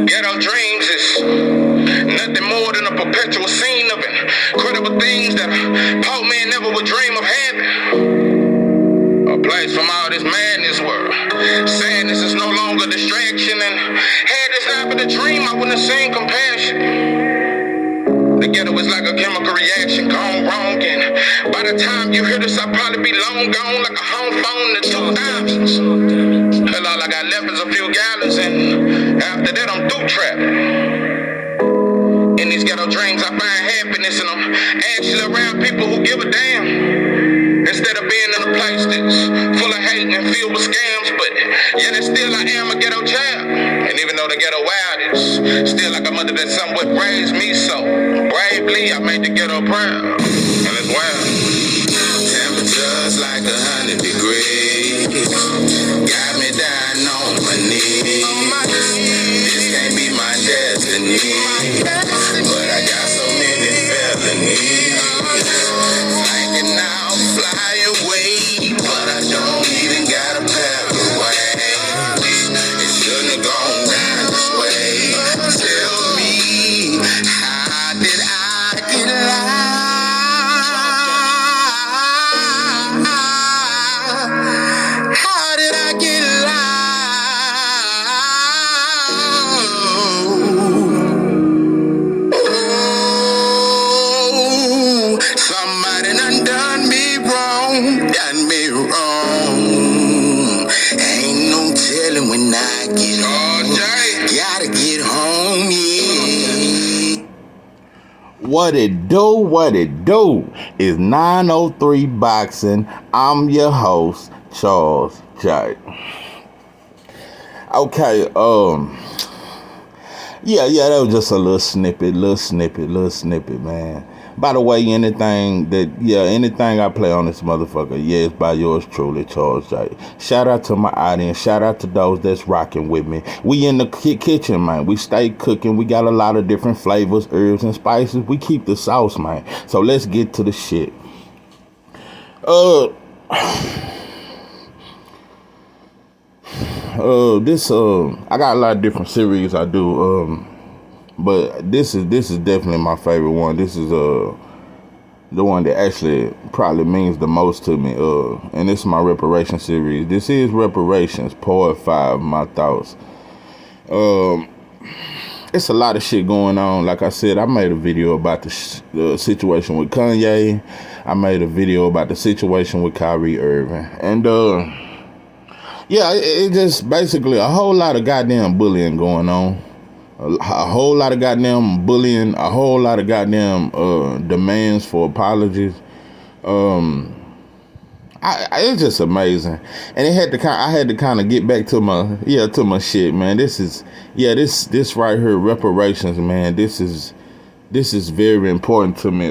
Ghetto dreams is nothing more than a perpetual scene of incredible things that a poor man never would dream of having. A place from all this madness where sadness is no longer a distraction, and had this not been a dream, I wouldn't have seen compassion. The ghetto is like a chemical reaction gone wrong, and by the time you hear this, I'll probably be long gone like a home phone in the 2000s. Hell, all I got left is a few gallons, and after that, I'm through trapping. In these ghetto dreams, I find happiness, and I'm actually around people who give a damn. Instead of being in a place that's full of hate and filled with scams, but yet and still I am a ghetto child. And even though the ghetto wild is still like a mother that somewhat raised me, so bravely I made the ghetto proud. And it's wild. Temperatures like 100 degrees got me down on my knees. This can't be my destiny, but I got so many felonies. Thinking I'll fly away, but I don't even got a pathway. It shouldn't have gone down this way. Tell me, how did I get lost? How did I get lost? Somebody done me wrong. Ain't no telling when I get home. Gotta get home, yeah. What it do? It's 903 Boxing. I'm your host, Charles J. Okay, yeah, that was just a little snippet, man. By the way, anything I play on this motherfucker, it's by yours truly, Charles J. Shout out to my audience. Shout out to those that's rocking with me. We in the kitchen, man. We stay cooking. We got a lot of different flavors, herbs, and spices. We keep the sauce, man. So let's get to the shit. I got a lot of different series I do. But this is definitely my favorite one. This is the one that actually probably means the most to me. And this is my Reparations series. This is Reparations, Part 5, my thoughts. It's a lot of shit going on. Like I said, I made a video about the situation with Kanye. I made a video about the situation with Kyrie Irving. And it just basically a whole lot of goddamn bullying going on. A whole lot of goddamn bullying, a whole lot of goddamn demands for apologies. It's just amazing, and I had to kind of get back to my shit, man. This right here, reparations, man. This is very important to me,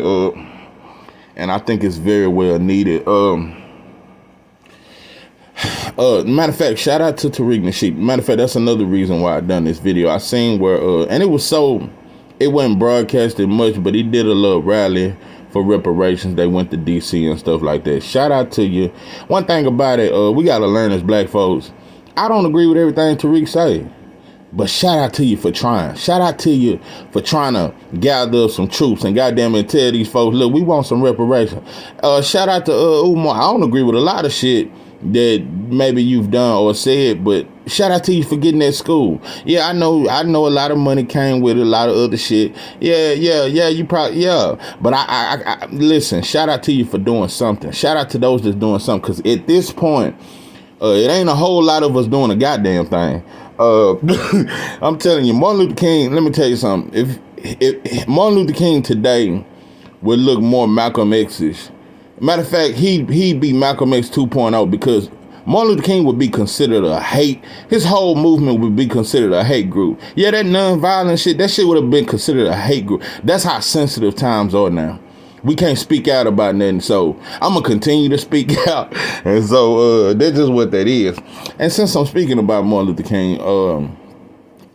and I think it's very well needed. Matter of fact, shout out to Tariq Nasheed. Matter of fact, that's another reason why I done this video. I seen where, and it wasn't broadcasted much, but he did a little rally for reparations. They went to DC and stuff like that. Shout out to you. One thing about it, we gotta learn as black folks. I don't agree with everything Tariq say, but shout out to you for trying. Shout out to you for trying to gather some troops and goddamn it tell these folks, look, we want some reparations. Shout out to Umar. I don't agree with a lot of shit that maybe you've done or said, but shout out to you for getting that school. Yeah, I know a lot of money came with it, a lot of other shit. Yeah, you probably, but I listen, shout out to you for doing something. Shout out to those that's doing something, because at this point, it ain't a whole lot of us doing a goddamn thing. I'm telling you, Martin Luther King, let me tell you something. If Martin Luther King today would look more Malcolm X-ish. Matter of fact, he'd be Malcolm X 2.0, because Martin Luther King would be considered a hate. His whole movement would be considered a hate group. Yeah, that nonviolent shit, that shit would have been considered a hate group. That's how sensitive times are now. We can't speak out about nothing, so I'm going to continue to speak out. And so that's just what that is. And since I'm speaking about Martin Luther King,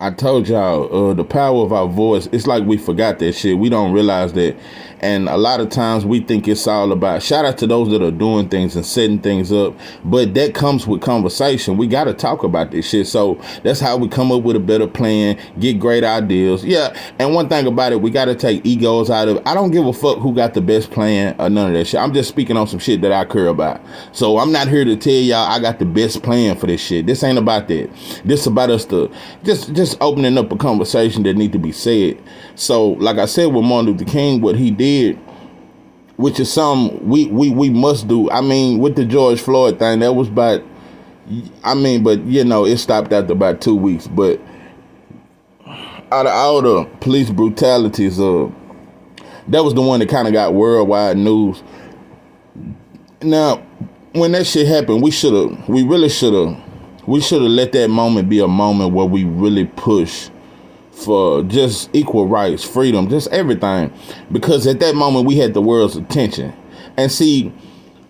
I told y'all, the power of our voice, it's like we forgot that shit. We don't realize that. And a lot of times we think it's all about, shout out to those that are doing things and setting things up. But that comes with conversation. We got to talk about this shit. So that's how we come up with a better plan, get great ideas. Yeah. And one thing about it, we got to take egos out of it. I don't give a fuck who got the best plan or none of that shit. I'm just speaking on some shit that I care about. So I'm not here to tell y'all I got the best plan for this shit. This ain't about that. This about us to just opening up a conversation that need to be said. So like I said with Martin Luther King, what he did, which is something we must do. I mean, with the George Floyd thing, that was about, I mean, but you know, it stopped after about 2 weeks. But out of all the police brutalities, that was the one that kind of got worldwide news. Now, when that shit happened, we should have let that moment be a moment where we really push for just equal rights, freedom, just everything. Because at that moment, we had the world's attention. And see,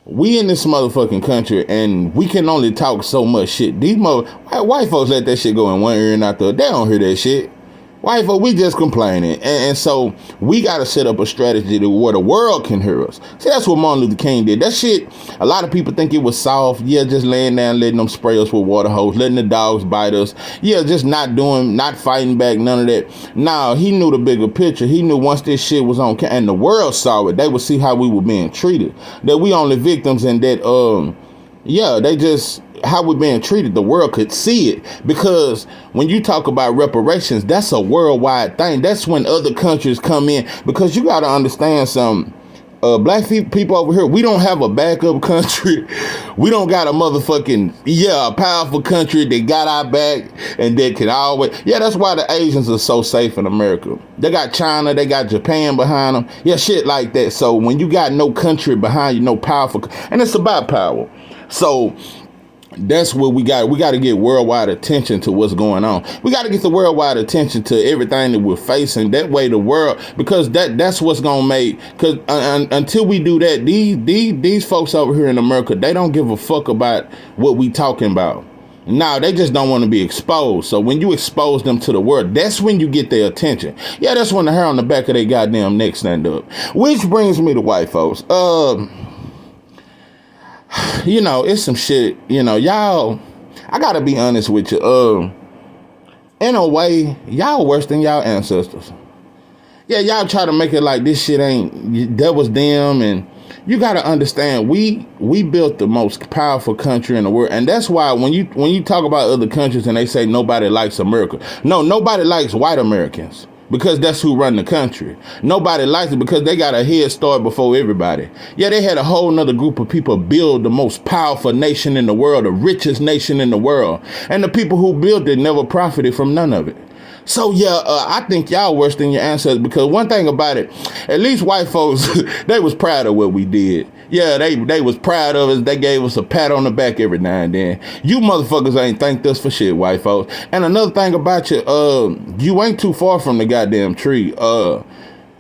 we in this motherfucking country, and we can only talk so much shit. These white folks let that shit go in one ear and out the other. They don't hear that shit. White folks, we just complaining. And so we got to set up a strategy to where the world can hear us. See, that's what Martin Luther King did. That shit, a lot of people think it was soft. Yeah, just laying down, letting them spray us with water hose, letting the dogs bite us. Yeah, just not fighting back, none of that. Nah, he knew the bigger picture. He knew once this shit was on and the world saw it, they would see how we were being treated. That we only victims and that, they just, how we're being treated, the world could see it. Because when you talk about reparations, that's a worldwide thing. That's when other countries come in. Because you got to understand something. Black people over here, we don't have a backup country. We don't got a motherfucking, a powerful country that got our back and that can always, that's why the Asians are so safe in America. They got China, they got Japan behind them. Yeah, shit like that. So when you got no country behind you, no powerful, and it's about power. So that's what we got. We got to get worldwide attention to what's going on. We got to get the worldwide attention to everything that we're facing. That way the world, because that's what's going to make, because until we do that, these folks over here in America, they don't give a fuck about what we talking about. No, they just don't want to be exposed. So when you expose them to the world, that's when you get their attention. Yeah, that's when the hair on the back of their goddamn neck stand up. Which brings me to white folks. It's some shit, y'all, I gotta be honest with you. In a way, y'all worse than y'all ancestors. Yeah, y'all try to make it like this shit that was them, and you gotta understand, we built the most powerful country in the world. And that's why when you talk about other countries and they say nobody likes America, no, nobody likes white Americans. Because that's who run the country. Nobody likes it because they got a head start before everybody. Yeah, they had a whole nother group of people build the most powerful nation in the world, the richest nation in the world. And the people who built it never profited from none of it. So, I think y'all worse than your ancestors, because one thing about it, at least white folks, they was proud of what we did. Yeah, they was proud of us. They gave us a pat on the back every now and then. You motherfuckers ain't thanked us for shit, white folks. And another thing about you, you ain't too far from the goddamn tree.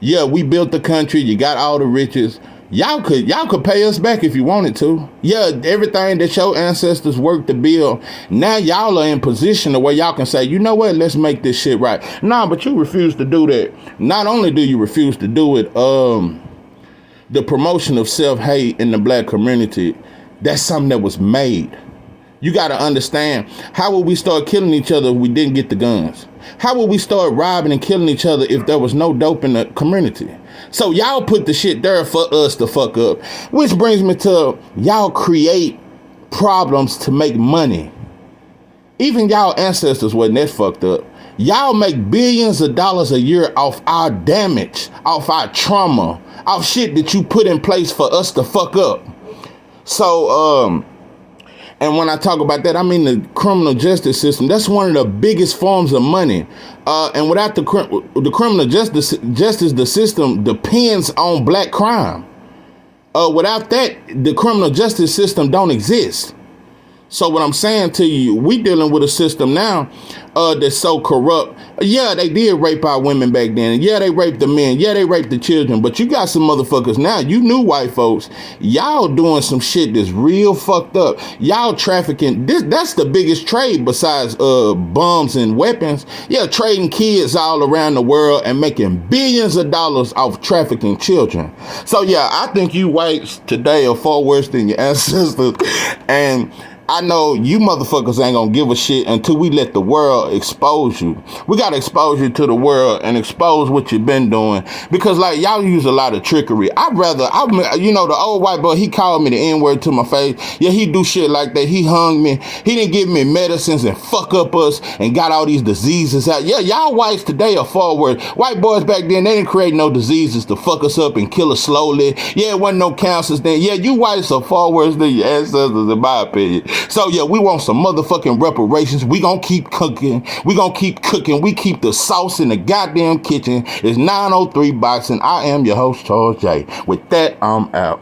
We built the country. You got all the riches. Y'all could pay us back if you wanted to. Yeah, everything that your ancestors worked to build, now y'all are in position to where y'all can say, you know what, let's make this shit right. Nah, but you refuse to do that. Not only do you refuse to do it, the promotion of self-hate in the black community, that's something that was made. You got to understand, how would we start killing each other if we didn't get the guns? How would we start robbing and killing each other if there was no dope in the community? So y'all put the shit there for us to fuck up. Which brings me to, y'all create problems to make money. Even y'all ancestors wasn't that fucked up. Y'all make billions of dollars a year off our damage, off our trauma, off shit that you put in place for us to fuck up. So, and when I talk about that, I mean the criminal justice system. That's one of the biggest forms of money. And without the criminal justice, the system depends on black crime. Without that, the criminal justice system don't exist. So what I'm saying to you, we dealing with a system now that's so corrupt. Yeah, they did rape our women back then. Yeah, they raped the men. Yeah, they raped the children. But you got some motherfuckers now. You new white folks. Y'all doing some shit that's real fucked up. Y'all trafficking. That's the biggest trade besides bombs and weapons. Yeah, trading kids all around the world and making billions of dollars off trafficking children. So yeah, I think you whites today are far worse than your ancestors. And I know you motherfuckers ain't gonna give a shit until we let the world expose you. We gotta expose you to the world and expose what you've been doing. Because like y'all use a lot of trickery. You know, the old white boy, he called me the N-word to my face. Yeah, he do shit like that. He hung me. He didn't give me medicines and fuck up us and got all these diseases out. Yeah, y'all whites today are forward. White boys back then, they didn't create no diseases to fuck us up and kill us slowly. Yeah, it wasn't no cancers then. Yeah, you whites are far worse than your ancestors in my opinion. So yeah, we want some motherfucking reparations. We gonna keep cooking. We gonna keep cooking. We keep the sauce in the goddamn kitchen. It's 903 Boxing. I am your host, Charles J. With that, I'm out.